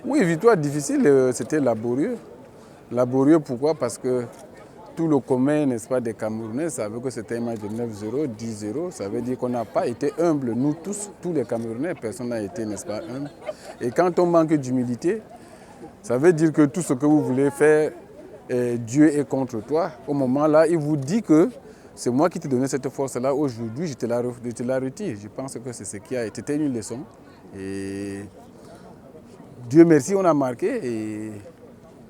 Oui, victoire difficile, c'était laborieux. Laborieux pourquoi? Parce que tout le commun, n'est-ce pas, des Camerounais savait que c'était un match de 9-0, 10-0. Ça veut dire qu'on n'a pas été humble, nous tous les Camerounais, personne n'a été, n'est-ce pas, humble. Et quand on manque d'humilité, ça veut dire que tout ce que vous voulez faire, Dieu est contre toi. Au moment là, il vous dit que c'est moi qui t'ai donné cette force-là. Aujourd'hui, je te la retire. Je pense que c'est ce qui a été une leçon. Et Dieu merci, on a marqué. Et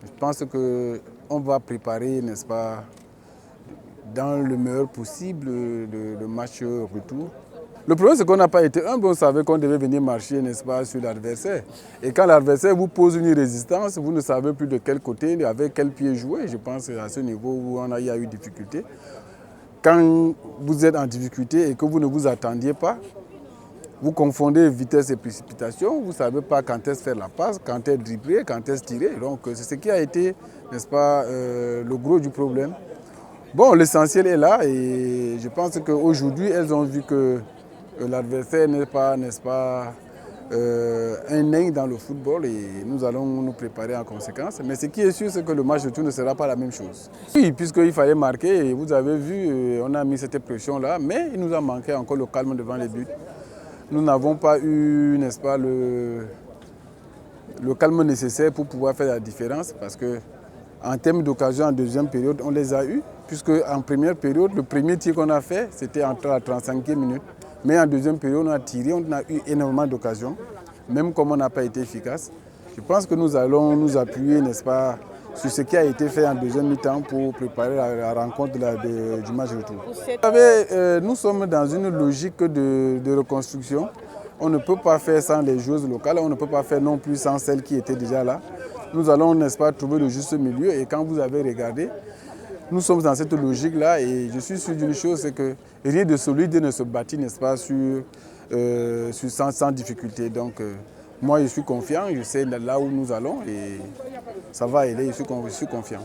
je pense qu'on va préparer, n'est-ce pas, dans le meilleur possible le match retour. Le problème, c'est qu'on n'a pas été humble, on savait qu'on devait venir marcher, n'est-ce pas, sur l'adversaire. Et quand l'adversaire vous pose une résistance, vous ne savez plus de quel côté, avec quel pied jouer. Je pense à ce niveau où il y a eu difficulté. Quand vous êtes en difficulté et que vous ne vous attendiez pas, vous confondez vitesse et précipitation, vous ne savez pas quand est-ce faire la passe, quand est-ce dribbler, quand est-ce tirer. Donc c'est ce qui a été, n'est-ce pas, le gros du problème. Bon, l'essentiel est là et je pense qu'aujourd'hui, elles ont vu que l'adversaire n'est pas, n'est-ce pas, un nain dans le football et nous allons nous préparer en conséquence. Mais ce qui est sûr, c'est que le match de tout ne sera pas la même chose. Oui, puisqu'il fallait marquer, et vous avez vu, on a mis cette pression-là, mais il nous a manqué encore le calme devant les buts. Nous n'avons pas eu, n'est-ce pas, le calme nécessaire pour pouvoir faire la différence parce que en termes d'occasion en deuxième période, on les a eus, puisque en première période, le premier tir qu'on a fait, c'était entre la 35e minute. Mais en deuxième période, on a tiré, on a eu énormément d'occasions, même comme on n'a pas été efficace. Je pense que nous allons nous appuyer, n'est-ce pas, sur ce qui a été fait en deuxième mi-temps pour préparer la rencontre du match retour. Vous savez, nous sommes dans une logique de reconstruction. On ne peut pas faire sans les joueuses locales, on ne peut pas faire non plus sans celles qui étaient déjà là. Nous allons, n'est-ce pas, trouver le juste milieu et quand vous avez regardé, nous sommes dans cette logique-là et je suis sûr d'une chose, c'est que rien de solide ne se bâtit, n'est-ce pas, sans difficulté. Donc, moi, je suis confiant, je sais là où nous allons et ça va aller, je suis confiant.